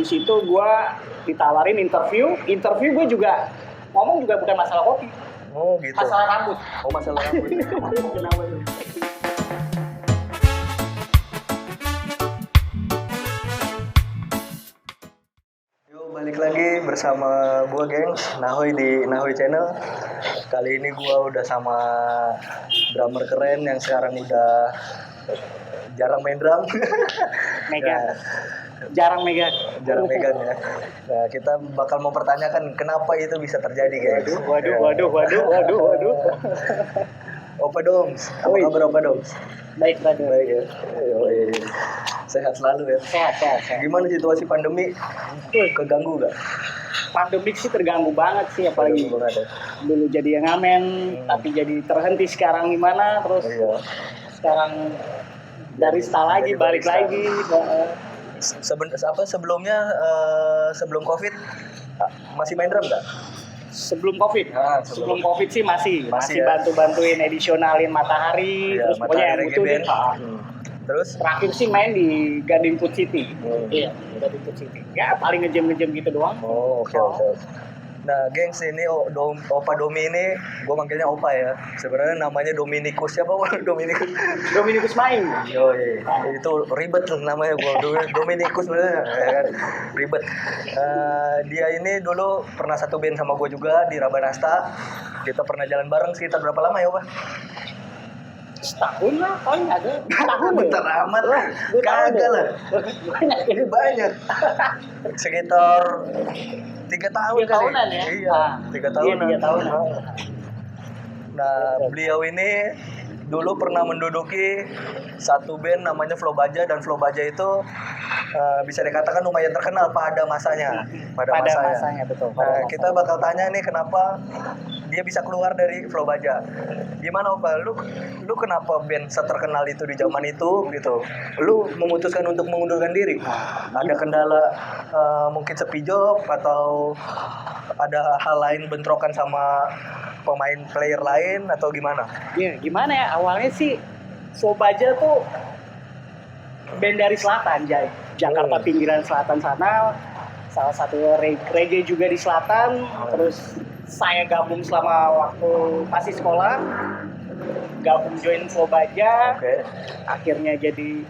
Di situ gue ditawarin interview gue juga ngomong juga bukan masalah kopi. Oh gitu. Masalah rambut. Oh masalah rambut. Kenapa tuh? Balik lagi bersama gua gengs Nahoy di Nahoy Channel. Kali ini gua udah sama drummer keren yang sekarang udah jarang main drum. Megang. Jarang megang Ya. Nah, kita bakal mau pertanyakan kenapa itu bisa terjadi, guys. Waduh. Opa Doms, apa kabar Opa Doms? Baik, brother. Baik ya. Sehat selalu ya. Sehat. Gimana situasi pandemi? Keganggu gak? Pandemik sih terganggu banget sih, apalagi Keganggu banget ya? dulu jadi yang ngamen, tapi jadi terhenti sekarang gimana, terus Iya. sekarang dari start lagi, Jadi balik barista. lagi. Sebelumnya sebelum COVID masih main drum gak? Sebelum COVID, sebelum COVID sih masih ya? bantu-bantuin edisionalin Matahari, Iya, terus pokoknya yang Matahari itu Band. deh. Terus Terakhir sih main di Gading Food City. Hmm. Iya, Gading Food City. Ya paling ngejam gitu doang. oke. Nah, gengs, ini Opa Domi ini gue manggilnya Opa ya. Sebenarnya namanya Dominikus. Siapa Dominikus main. Yoi, itu ribet tuh namanya gue. Dominikus sebenarnya ya kan? Ribet. Dia ini dulu pernah satu band sama gue juga di Rabanasta. Kita pernah jalan bareng sekitar berapa lama ya, Pak? Setahun lah, paling ada. Setahun Bentar amat lah. Kagak lah. Ini banyak. Sekitar 3 tahun 3 tahunan ya? Iya, 3 tahunan. Iya, 3 tahunan. Nah, beliau ini dulu pernah menduduki satu band namanya Flow Baja, dan Flow Baja itu bisa dikatakan lumayan terkenal pada masanya. Pada masanya betul. Nah, kita bakal tanya nih kenapa dia bisa keluar dari Flow Baja. Gimana Opa? Lu kenapa band seterkenal itu di zaman itu gitu? Lu memutuskan untuk mengundurkan diri? Ada kendala mungkin sepi job atau ada hal lain bentrokan sama pemain player lain atau gimana? Iya, gimana ya? Awalnya sih Flow Baja tuh band dari selatan, Jakarta pinggiran selatan sana. Salah satu reggae juga di selatan. Terus saya gabung selama waktu masih sekolah. Gabung join Flow Baja. Oke. Akhirnya jadi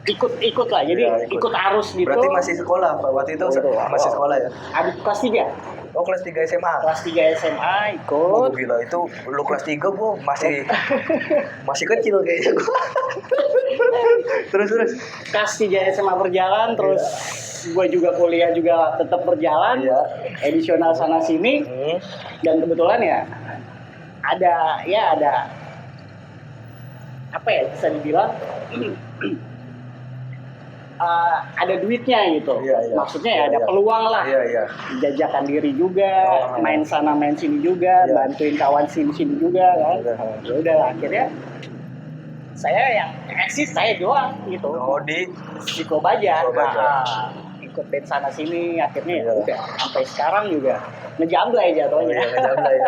ikut lah. Jadi Ya, ikut arus gitu. Berarti masih sekolah Pak? Waktu itu masih sekolah ya? Ada kelas 3. Oh, kelas 3 SMA. Kelas 3 SMA Oh, ikut. gila, itu lu kelas 3 gua masih kecil kayaknya gua. terus Kelas 3 SMA berjalan, terus gue juga kuliah juga tetap berjalan. Iya. Edisional sana sini. Dan kebetulan ya ada apa ya bisa dibilang ada duitnya gitu. Iya. Maksudnya ya ada peluang lah. Iya. Jajakan diri juga, main sana main sini juga, Iya. bantuin kawan sini juga kan. Ya udah akhirnya saya yang eksis saya doang gitu. Oh, di Flow Baja. Flow Baja. Ikut band sana sini akhirnya Iya. ya udah sampai sekarang juga ngejamblay jatuhnya. Iya, ngejamblay ya.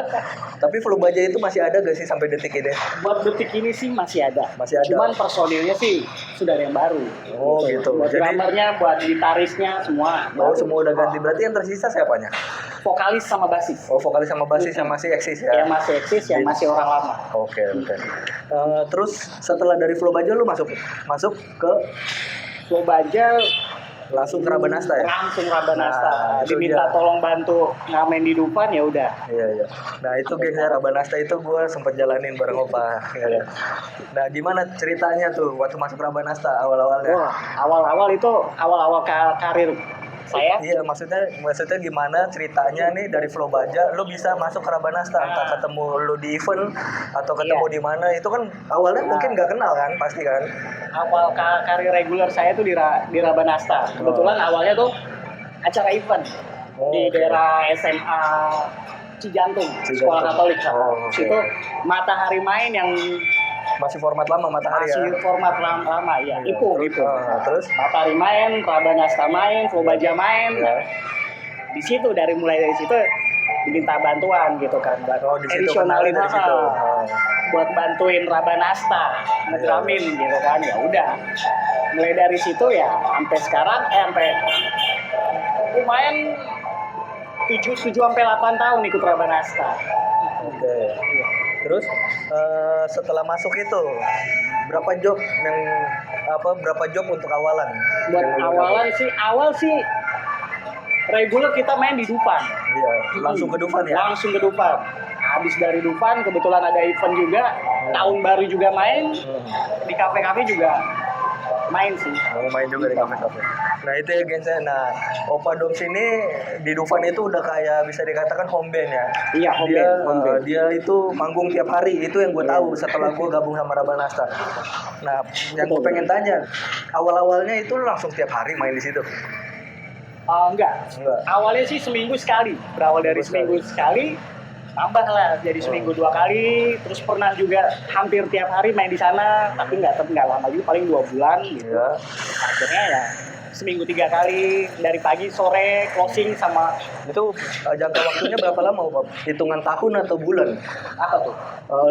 Tapi Flow Baja itu masih ada gak sih sampai detik ini? Buat detik ini sih masih ada. Masih ada. Cuman personilnya sih sudah ada yang baru. Oh, gitu. Buat Jadi drummernya, buat gitarisnya semua. semua udah ganti. Berarti yang tersisa siapanya? Vokalis sama basis. Oh, vokalis sama basis yang masih eksis ya? Yang masih eksis, yang masih orang lama. Oke. Terus setelah dari Flow Baja lu masuk ke Flow Baja langsung ke Rabanasta ya? langsung Rabanasta. Nah, itu Diminta dia. tolong bantu ngamen di Dufan ya udah. Iya. Nah, itu gengsnya Rabanasta itu gue sempat jalanin bareng Opa. Ya. Nah, gimana ceritanya tuh waktu masuk Rabanasta awal-awalnya? Wah, awal-awal itu awal karir saya. Iya, maksudnya gimana ceritanya nih dari Flow Baja lu bisa masuk ke Rabanasta, entah ketemu lu di event atau ketemu di mana, itu kan awalnya mungkin nggak kenal kan, pasti kan? Awal karir reguler saya tuh di Rabanasta. Kebetulan awalnya tuh acara event di daerah SMA Cijantung, Sekolah Katolik. Situ Matahari main yang Masih format lama Matahari ya? masih format lama ya. Ipung. Terus? Matahari main, Rabanasta main, Flow Baja main. Ya. Mulai dari situ diminta bantuan gitu kan. Oh, di situ Edisionalin kenalnya dari situ. buat bantuin Rabanasta ngedramin gitu kan. Ya udah mulai dari situ ya sampai sekarang sampai lumayan 7 sampai 8 tahun ikut Rabanasta. Oke. Terus setelah masuk itu berapa job untuk awalan? Buat awal sih reguler kita main di Dufan. Iya, langsung ke Dufan ya. Langsung ke Dufan. Habis dari Dufan kebetulan ada event juga, tahun baru juga main, di kafe-kafe juga main sih. Mau main juga di kafe-kafe. Nah itu ya gengs. Nah Opa Doms ini di Dufan itu udah kayak bisa dikatakan home band ya. Iya, home band. Dia itu manggung tiap hari. Itu yang gue tahu setelah gue gabung sama Rabanasta. Nah yang gue pengen tanya, awal-awalnya itu langsung tiap hari main di situ? Enggak. Awalnya sih seminggu sekali. Berawal dari seminggu sekali, tambah lah jadi seminggu 2 kali. Terus pernah juga hampir tiap hari main di sana, tapi nggak lama juga, paling 2 bulan gitu. Iya. Akhirnya ya seminggu 3 kali, dari pagi sore closing sama. Itu jangka waktunya berapa lama, Pak? Hitungan tahun atau bulan? Apa tuh?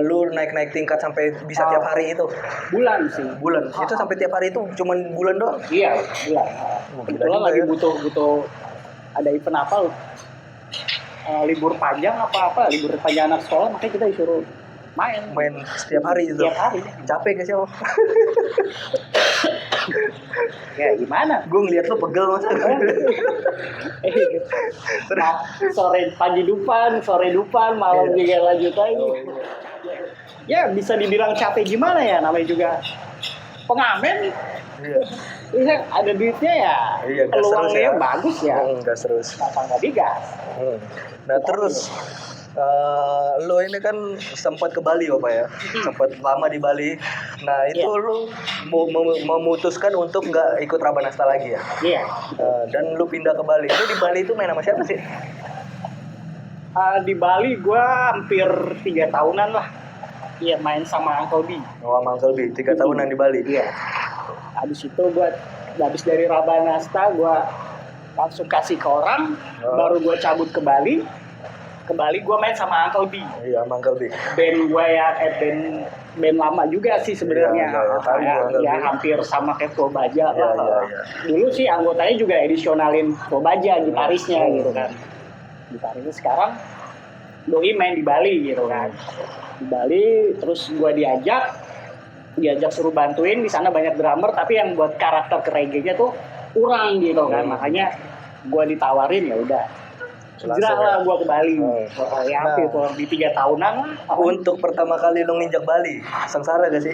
Lu naik tingkat sampai bisa tiap hari itu? Bulan sih. Bulan. Itu sampai tiap hari itu cuman bulan doang? Iya, bulan. Kebetulan lagi ya. butuh ada event apa loh. Libur panjang apa libur panjang anak sekolah, makanya kita disuruh main setiap hari itu. Setiap hari. Capek gak sih, Om? Ya gimana? Gue ngeliat lu pegel masa. Nah, pagi Dufan, sore Dufan, malam juga lanjut lagi. Ya bisa dibilang capek gimana ya, namanya juga pengamen. Iya, ada duitnya ya. Iya, peluangnya bagus ya. Gas terus. Kenapa nggak digas? Nah terus lo ini kan sempat ke Bali Pak ya, sempat lama di Bali. Nah itu lo memutuskan untuk nggak ikut Rabanasta lagi ya? Iya. Dan lo pindah ke Bali. Lo di Bali itu main sama siapa sih? Di Bali gue hampir 3 tahunan lah. Iya, main sama Uncle B. Oh, sama Uncle B, 3 tahunan di Bali. Iya. Habis itu habis dari Rabanasta gue langsung kasih ke orang, baru gue cabut ke Bali. Ke Bali gue main sama Uncle B. Iya, sama Uncle B. Band gue ya, band lama juga sih sebenarnya. Ya, hampir sama kayak Flo Baja lah. Iya. Dulu sih anggotanya juga edisionalin Flo Baja, gitarisnya gitu kan. Gitarisnya sekarang doi main di Bali gitu kan. Di Bali, terus gue diajak suruh bantuin. Di sana banyak drummer, tapi yang buat karakter ke reggae-nya tuh kurang gitu kan. Makanya gue ditawarin, ya udah hijrah lah gue ke Bali. Ya hampir di 3 tahunan. Untuk pertama kali lo nginjak Bali, sengsara gak sih?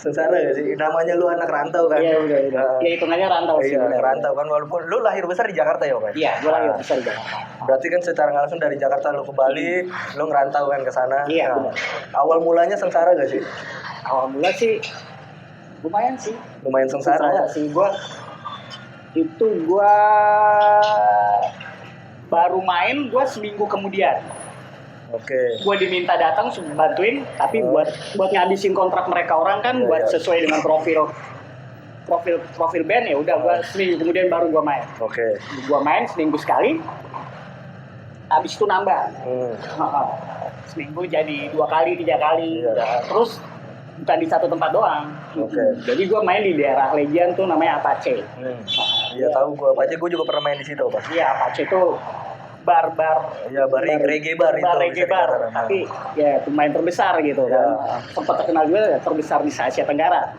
Sengsara gak sih? Namanya lu anak rantau kan? Iya, udah. Ya hitungannya rantau sih. Iya, rantau kan, walaupun lu lahir besar di Jakarta ya, Pak? Iya, gue lahir besar di Jakarta. Berarti kan secara nggak langsung dari Jakarta lu ke Bali, lu ngerantau kan ke sana. Iya. Nah, awal mulanya sengsara gak sih? Awal mula sih lumayan sih. Lumayan sengsara sih. Gue baru main seminggu kemudian. Oke. Gue diminta datang bantuin, tapi buat ngabisin kontrak mereka orang kan, buat sesuai dengan profil band, ya udah gue seminggu kemudian baru gue main. Oke. Gue main seminggu sekali, habis itu nambah. Seminggu jadi 2 kali 3 kali. Terus bukan di satu tempat doang. Jadi gue main di daerah Legian tuh, namanya Apache. Iya, tahu gue Apache, gue juga pernah main di situ, Pak. Iya, Apache tuh bar reggae bar itu, tapi ya lumayan terbesar gitu kan. Sempat terkenal juga, terbesar di Asia Tenggara.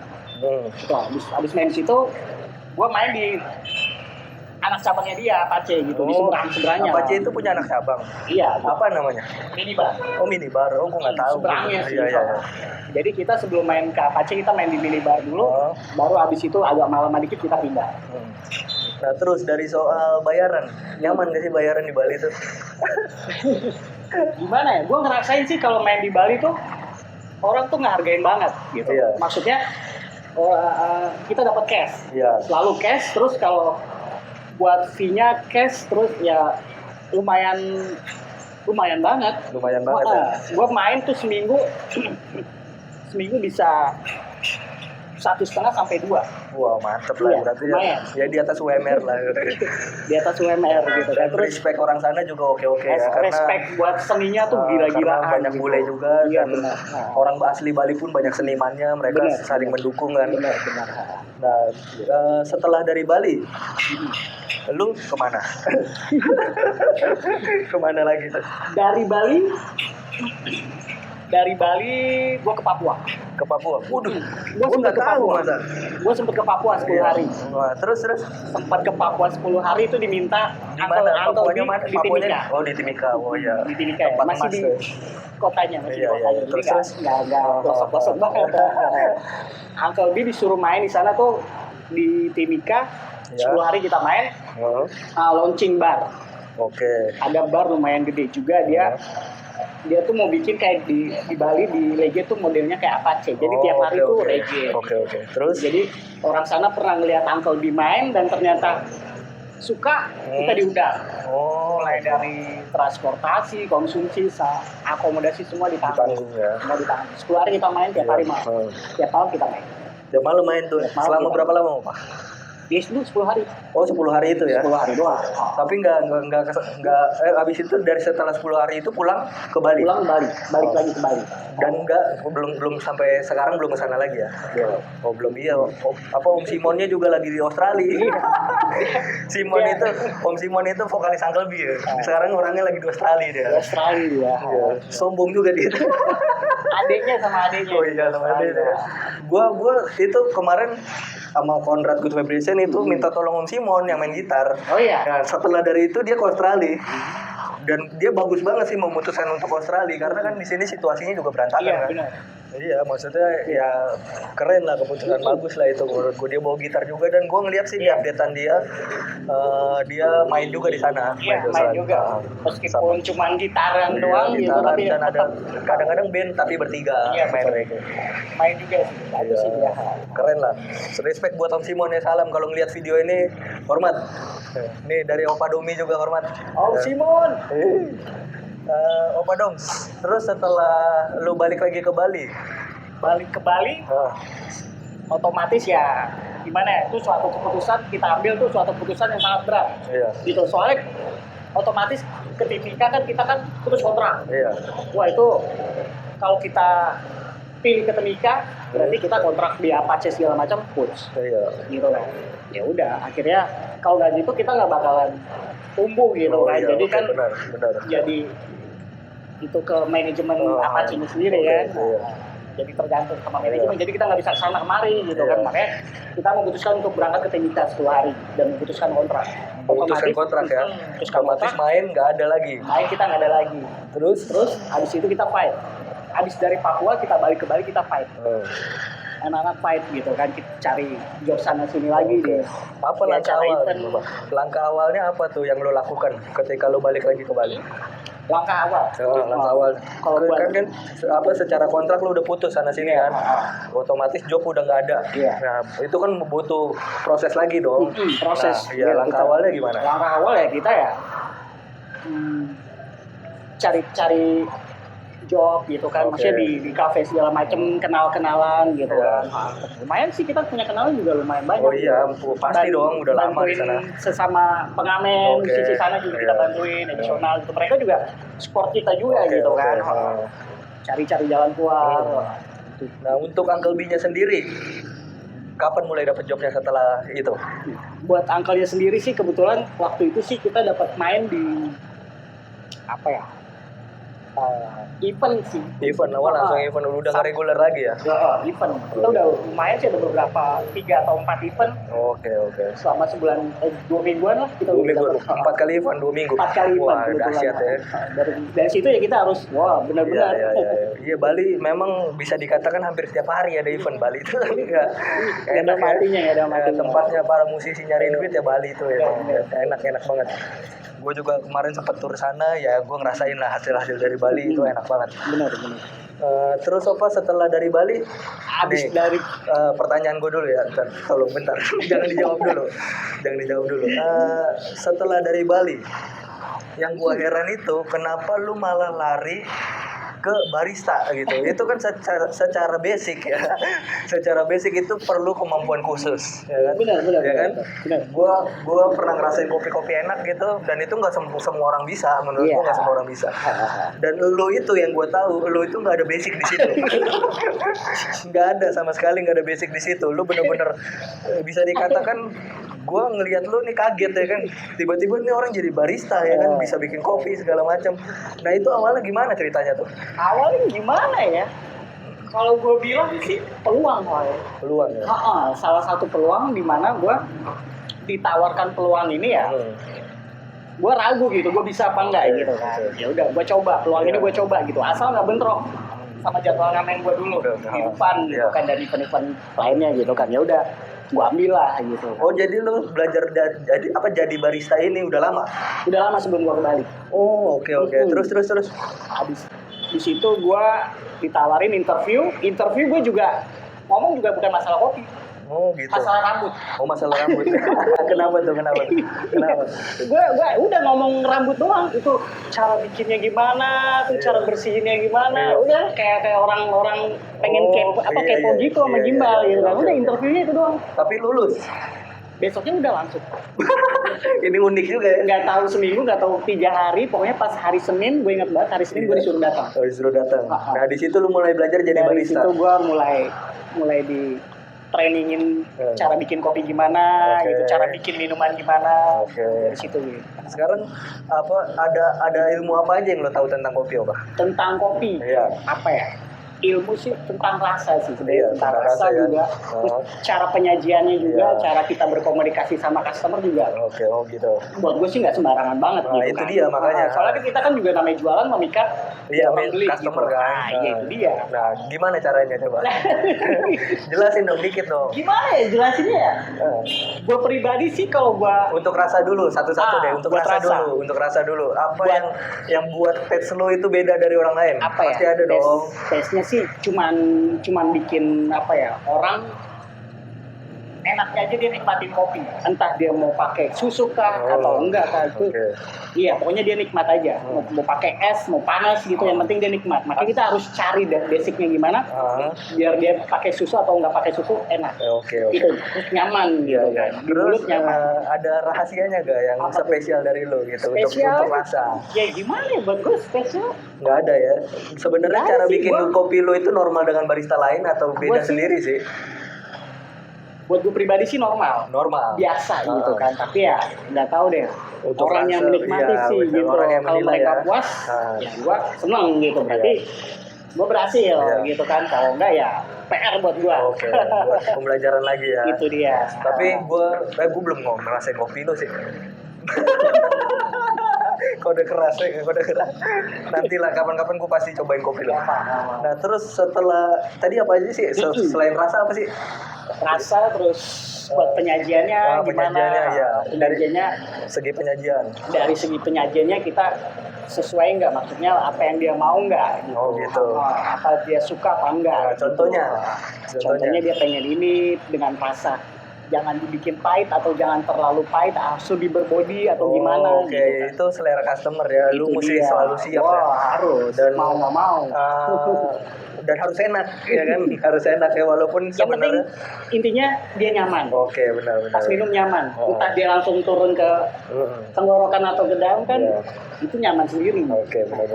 Itu habis main di situ, gue main di anak cabangnya dia, Apache gitu, di seberangnya. Apache itu punya anak cabang? Iya. Apa namanya? Minibar. Oh, Minibar. Oh, gue nggak tahu. Seberangnya sih. Iya. Jadi kita sebelum main ke Apache, kita main di Minibar dulu, baru habis itu agak malam dikit kita pindah. Nah, terus dari soal bayaran, nyaman gak sih bayaran di Bali tuh? Gimana ya? Gue ngerasain sih kalau main di Bali tuh orang tuh ngehargain banget gitu. Iya. Maksudnya kita dapat cash. Iya. Selalu cash, terus kalau buat fee-nya cash, terus ya lumayan banget. Lumayan banget ya. Gue main tuh seminggu bisa 1,5 sampai 2. Wah mantep lah, Iya, berarti lumayan. ya di atas UMR lah. Di atas UMR gitu kan. Dan Terus respect orang sana juga oke-oke ya, karena respect buat seninya tuh gila-gilaan. karena banyak gitu. bule juga, Iya dan benar. orang asli Bali pun banyak senimannya, mereka Benar, saling benar. mendukung kan. Benar. Nah, setelah dari Bali, lu kemana? Kemana lagi tuh? Dari Bali gue ke Papua. Ke Papua. Waduh, Gue gua nggak tahu masa. Gue sempet ke Papua 10 hari. Wah, terus Sempat ke Papua 10 hari itu diminta di mana Papuanya mana? di Papuanya Timika. oh di Timika. Oh ya. Di Timika ya. Tempat Masih emas di tuh. kotanya, masih Iya, di kotanya. iya. Jadi Terus? nggak pelosok-pelosok banget. Uncle B disuruh main di sana tuh di Timika. Ya. 10 hari kita main Oh, launching bar. oke. Ada bar lumayan gede juga dia tuh mau bikin kayak di Bali di reggae tuh modelnya kayak Apache. Jadi tiap hari tuh reggae. Oke. Terus? Jadi orang sana pernah ngeliat Uncle B main dan ternyata suka, kita diundang. Oh, Mulai dari transportasi, konsumsi, akomodasi semua ditanggung. ditanggung ya. Semua ditanggung. 10 hari kita main tiap hari malam. Hmm. Tiap malam kita main. Tiap malam main tuh. Tiap malam Selama kita berapa lama, Pak? Di dulu 10 hari. Oh, 10 hari itu ya. 10 hari doang. Tapi nggak habis itu dari setelah 10 hari itu pulang ke Bali. Pulang ke Bali, balik lagi ke Bali. Dan belum sampai sekarang belum ke sana lagi ya. Oh, belum iya. Om Simonnya juga lagi di Australia. Om Simon itu vokalis Uncle B ya. Sekarang orangnya lagi di Australia dia. Di Australia ya. Iya. Sombong juga dia. Adiknya sama adiknya. Oh iya, sama adiknya. Gua itu kemarin sama Conrad Good Vibration itu minta tolong Om Simon yang main gitar. Oh iya. Nah, setelah dari itu dia ke Australia. Dan dia bagus banget sih memutuskan untuk Australia karena kan di sini situasinya juga berantakan Iya, kan. benar. Iya, maksudnya ya keren lah, keputusan bagus lah itu menurut gue. Dia bawa gitar juga dan gue ngeliat sih di updatean dia main juga di sana. Iya, main juga. Meskipun cuma gitaran doang gitu, gitaran, tapi dan ada kadang-kadang band tapi bertiga Iya, main betul. reggae. main juga sih. Bagus sih dia. Keren lah. Respect buat Om Simon ya, salam kalau ngeliat video ini, hormat. Nih dari Opa Domi juga hormat. Om Simon. Opa Dom, terus setelah lu balik lagi ke Bali, Otomatis ya gimana ya, itu suatu keputusan kita ambil tuh, suatu keputusan yang sangat berat. Iya. Gitu, soalnya otomatis ke Timika kan kita kan putus kontrak. Iya. Wah itu kalau kita pilih ke Timika berarti kita kontrak di Apache segala macam putus. Iya. Gitu kan. Ya udah, akhirnya kalau nggak gitu kita nggak bakalan tumbuh gitu kan. Iya, Jadi oke, kan benar. jadi itu ke manajemen Apache ini sendiri oke, kan. iya. Jadi tergantung sama manajemen, jadi kita nggak bisa kesana kemari gitu Iya. kan. Makanya kita memutuskan untuk berangkat ke Timika 10 hari dan memutuskan kontrak. Memutuskan kontrak ya. Otomatis main nggak ada lagi. Main kita nggak ada lagi. Terus habis itu kita fight. Habis dari Papua kita balik ke Bali, kita fight. Anak-anak fight gitu kan, kita cari job sana sini lagi deh. Apa Ya, langkah cara awal? event. Langkah awalnya apa tuh yang lo lakukan ketika lo balik lagi ke Bali? Langkah awal. Langkah awal. Kalau buat kan secara kontrak lo udah putus sana sini kan. Otomatis job udah nggak ada. Iya. Nah, itu kan butuh proses lagi dong. proses. Nah, iya, langkah awalnya gimana? Langkah awal ya kita ya cari job gitu kan, Oke. maksudnya di kafe segala macem, kenal-kenalan gitu Iya. kan. Lumayan sih, kita punya kenalan juga lumayan banyak. Oh iya, pasti dong, udah lama di Bantuin sana. sesama pengamen, Oke. sisi sana juga kita Iya. bantuin, additional gitu. Mereka juga support kita juga Oke, gitu oke. kan. Cari-cari jalan keluar. Nah, untuk Uncle B-nya sendiri, kapan mulai dapat jobnya setelah itu? Buat uncle-nya sendiri sih kebetulan waktu itu sih kita dapat main di apa ya? Event sih. Event awal langsung event, udah nggak reguler lagi ya? Event. Kita udah lumayan sih, ada beberapa 3 atau 4 event Oke. selama sebulan 2 mingguan lah kita 2 udah minggu, dapat. 4 kali event 2 minggu. 4 kali event. Wah, kebetulan. dahsyat ya. Dari situ ya kita harus benar-benar. Iya, Bali memang bisa dikatakan hampir setiap hari ada event. Bali itu kan nggak Nggak ada matinya, nggak ada matinya. Tempatnya para musisi nyari duit ya Bali itu ya. Iya. Enak banget. Gue juga kemarin sempat tur sana, ya gue ngerasain lah hasil dari Bali itu enak banget. Benar. Terus apa setelah dari Bali? Habis Nih, dari pertanyaan gue dulu ya, tolong bentar, jangan dijawab dulu. Setelah dari Bali, yang gue heran itu kenapa lu malah lari ke barista gitu. Itu kan secara basic ya. Secara basic itu perlu kemampuan khusus, ya kan? Benar. Ya kan? Benar. Gua pernah ngerasain kopi-kopi enak gitu, dan itu nggak semua orang bisa. Menurut Iya. gua nggak semua orang bisa. Dan lu itu yang gua tahu, lu itu nggak ada basic di situ. Nggak ada sama sekali, nggak ada basic di situ. Lu bener-bener bisa dikatakan gua ngelihat lu nih kaget ya kan, tiba-tiba nih orang jadi barista ya kan, bisa bikin kopi segala macam. Nah itu awalnya gimana ceritanya tuh? Awalnya gimana ya? Kalau gue bilang sih peluang, Peluang ya. salah satu peluang di mana gue ditawarkan peluang ini ya. Gue ragu gitu, gue bisa apa enggak gitu kan. Ya udah, gue coba peluang ini, gue coba gitu. Asal nggak bentrok sama jadwal ngamen gue dulu di depan gitu kan, dan event-event lainnya gitu kan. Ya udah, gue ambil lah gitu. Oh jadi lu belajar jadi barista ini udah lama? Udah lama sebelum gue kembali. Oh oke. Terus. Habis di situ gue ditawarin interview gue juga ngomong juga bukan masalah kopi, Oh gitu. masalah rambut. Oh masalah rambut. Kenapa tuh? Gue udah ngomong rambut doang, itu cara bikinnya gimana, tuh cara bersihinnya gimana. Udah kayak orang pengen kepo gitu sama gimbal gitu kan. Udah interviewnya itu doang. Tapi lulus. Besoknya udah langsung. Ini unik juga ya. Nggak tahu seminggu, nggak tahu 3 hari, pokoknya pas hari Senin, gue ingat banget hari Senin gue disuruh datang. Oh disuruh datang. Nah di situ lu mulai belajar jadi Dari barista. situ gue mulai di trainingin cara bikin kopi gimana, gitu, cara bikin minuman gimana. Dari situ gitu. Sekarang ada ilmu apa aja yang lo tahu tentang kopi, Pak? Tentang kopi, apa ya? Ilmu sih tentang rasa sih sebenarnya, tentang rasa ya. juga. Terus cara penyajiannya juga, cara kita berkomunikasi sama customer juga. Oke, gitu. Buat gue sih nggak sembarangan banget gitu itu kan. dia makanya. Soalnya kita kan juga namanya jualan memikat orang beli customer gitu. kan. Iya itu dia. Nah, gimana caranya coba? Jelasin dong dikit dong. Gimana ya jelasinnya ya? Gue pribadi sih kalau gue untuk rasa dulu satu-satu deh, untuk rasa dulu. Apa yang buat taste lo itu beda dari orang lain? Apa Pasti ya? ada dong. Taste-nya sih cuman bikin apa ya, orang enaknya aja dia nikmatin kopi, entah dia mau pakai susu kah atau enggak kah itu. Iya pokoknya dia nikmat aja, mau pakai es mau panas gitu, yang penting dia nikmat. Makanya kita harus cari basicnya gimana biar dia pakai susu atau enggak pakai susu enak. Itu terus nyaman gitu kan, di mulut nyaman. Ada rahasianya gak yang spesial dari lo gitu Spesial? untuk rasa? Ya gimana ya, buat gue spesial nggak ada ya sebenarnya. Cara bikin kopi lo itu normal dengan barista lain atau beda sendiri sih? Buat gue pribadi sih normal biasa gitu kan, tapi ya nggak tahu deh untuk orang yang menikmati sih gitu. Kalau mereka puas ya gue seneng gitu, berarti gue berhasil gitu kan. Kalau enggak ya PR buat gue. Buat pembelajaran lagi ya. Itu dia. Tapi gue belum ngerasain kopi lo sih. Kode keras. Nanti lah kapan-kapan gue pasti cobain kopi lo. Nah terus setelah tadi apa aja sih selain rasa, apa sih? Rasa, terus buat penyajiannya gimana? Penyajiannya segi penyajian. Dari segi penyajiannya kita sesuai nggak, maksudnya apa yang dia mau nggak gitu. Gitu. Apa dia suka apa enggak. Contohnya dia pengen ini dengan rasa jangan dibikin pahit atau jangan terlalu pahit, harus berbody atau gimana gitu kan. Itu selera customer ya, lu mesti selalu siap ya. Harus, dan mau nggak mau. Dan harus enak ya kan, harus enak ya, walaupun sebenarnya intinya dia nyaman. Benar. Pas minum nyaman, entah dia langsung turun ke tenggorokan atau ke daun kan, itu nyaman sendiri. Benar.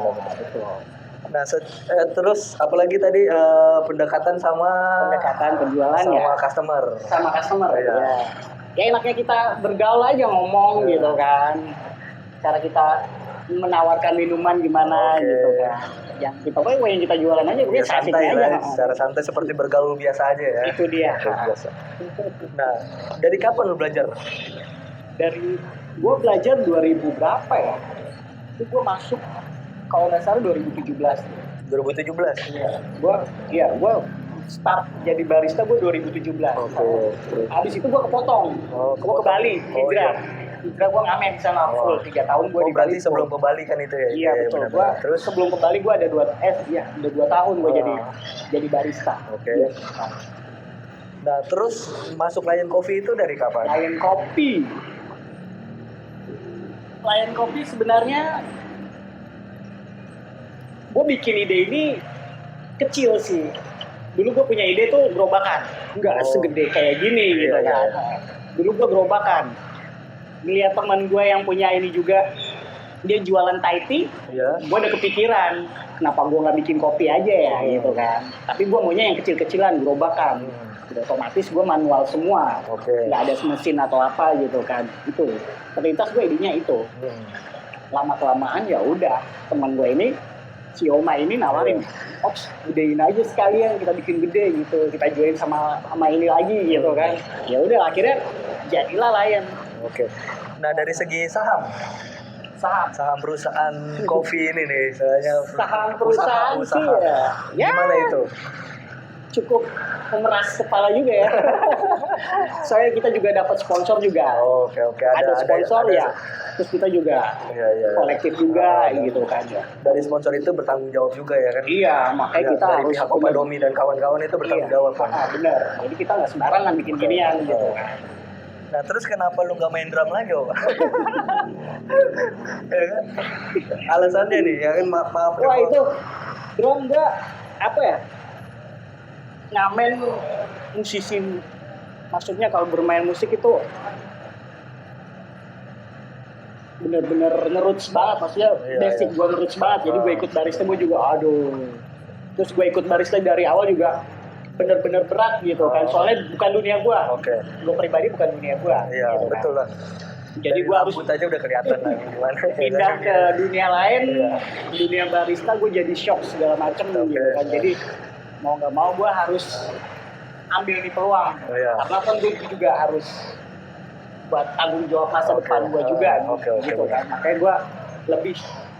Nah, terus apalagi tadi pendekatan penjualan sama customer ya. Ya enaknya kita bergaul aja, ngomong gitu kan, cara kita menawarkan minuman gimana gitu kan, yang kita yang kita jualan aja gue santai aja, secara santai seperti bergaul biasa aja ya. Itu dia. Nah, dari kapan lu belajar? Gue belajar 2000 berapa ya? Itu gue masuk kalau nggak salah 2017. Iya. Gue start jadi barista gue 2017. Habis itu gue kepotong. Gue ke Bali, hijrah gue ngamen di sana full 3 tahun gue di Bali. Berarti sebelum ke Bali kan itu ya? Iya betul. Terus sebelum ke Bali gue ada 2 tahun gue jadi barista. Nah terus masuk Lion Coffee itu dari kapan? Lion Coffee sebenarnya gue bikin ide ini kecil sih. Dulu gue punya ide tuh gerobakan, nggak segede kayak gini gitu Iya, kan. iya. Dulu gue gerobakan, ngeliat teman gue yang punya ini juga, dia jualan Thai tea, Iya. gue ada kepikiran, kenapa gue nggak bikin kopi aja ya gitu kan. Tapi gue maunya yang kecil-kecilan, gerobakan. Udah otomatis gue manual semua, Oke. nggak ada mesin atau apa gitu kan. Itu terlintas gue idenya itu. Lama kelamaan ya udah, teman gue ini si Oma ini nawarin, ops gedein aja sekalian, kita bikin gede gitu, kita join sama ini lagi gitu kan. Ya udah akhirnya jadilah Lion. Oke. Nah dari segi saham perusahaan kopi ini nih, soalnya Saham perusahaan sih ya gimana itu? cukup memeras kepala juga ya. Soalnya kita juga dapat sponsor juga. Oke. Ada sponsor ya. Terus kita juga Iya. kolektif juga gitu kan ya. Dari sponsor itu bertanggung jawab juga ya kan? Iya, makanya Ya, kita dari harus pihak Opa Domi dan kawan-kawan itu bertanggung jawab kan? Benar. Jadi kita nggak sembarangan bikin ginian gitu kan. Nah terus kenapa lu nggak main drum lagi, Om? Ya kan? Alasannya nih, ya kan maaf. Wah itu drum gua apa ya? Ngamen musisi, maksudnya kalau bermain musik itu bener-bener ngeruts banget, maksudnya Iya, basic iya. gue ngeruts banget. Jadi gue ikut barista gue juga aduh. Terus gue ikut barista dari awal juga bener-bener berat gitu kan, soalnya bukan dunia gue. Oke. Gue pribadi bukan dunia gue. Iya, gitu kan. betul lah. Jadi gue harus rambut aja udah kelihatan lah gimana. pindah ke dunia lain, Iya. dunia barista gue jadi shock segala macem Oke. gitu kan. Jadi mau nggak mau gue harus ambil di peluang, Iya. karena kan gue juga harus buat tanggung jawab masa Oke. depan gue juga Oke, gitu benar. kan. Makanya gue lebih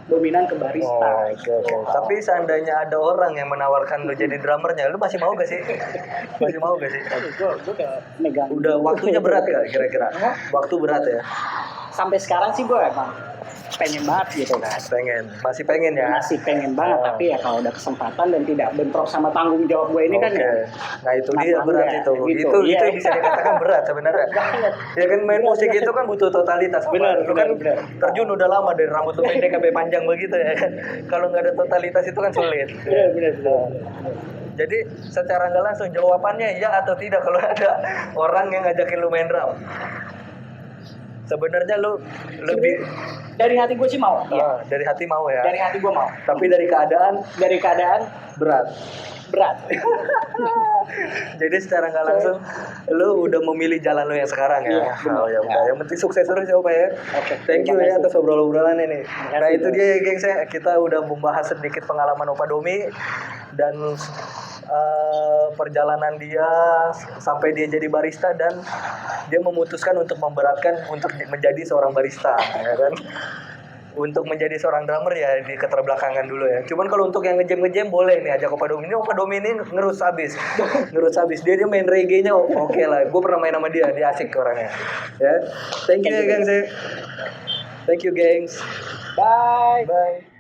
dominan ke barista. Oke. Tapi seandainya ada orang yang menawarkan lu jadi drummernya, lu masih mau gak sih? Masih mau gak sih? Gue udah megang. Udah waktunya berat gak kira-kira? Waktu berat ya? Sampai sekarang sih gue emang pengen banget gitu kan. Masih pengen ya? Masih pengen banget, tapi ya kalau ada kesempatan dan tidak bentrok sama tanggung jawab gue ini kan Oke. ya. Nah itu dia Kenapa berat enggak? itu. Gitu. Itu Iya. yang bisa dikatakan berat sebenarnya. Banget. Ya kan main musik itu kan butuh totalitas. Benar, Lu kan benar. terjun udah lama dari rambut lu pendek sampai panjang begitu ya kan. Kalau nggak ada totalitas itu kan sulit. Benar. Jadi secara nggak langsung jawabannya ya atau tidak kalau ada orang yang ngajakin lu main drum. Sebenarnya lu lebih Dari hati gue sih mau. Iya. dari hati mau ya. Dari hati gue mau. Tapi dari keadaan berat. Berat. Jadi secara nggak langsung lu udah memilih jalan lu yang sekarang ya. Iya, benar. Oh ya udah. Yang penting sukses terus ya Pak ya. Oke, Thank you terima ya kasih. atas obrolan ini. kasih, Nah itu Bro. dia ya geng, kita udah membahas sedikit pengalaman Opa Domi dan perjalanan dia sampai dia jadi barista dan dia memutuskan untuk memberatkan untuk menjadi seorang barista, ya kan? Untuk menjadi seorang drummer ya di keterbelakangan dulu ya. Cuman kalau untuk yang ngejam boleh nih ajak Opa Domi. Ini Opa Domi ini ngerus habis. Dia main reggae-nya oke lah. Gue pernah main sama dia asik orangnya. Ya. Thank you ya gengs. Thank you gengs. Bye. Bye.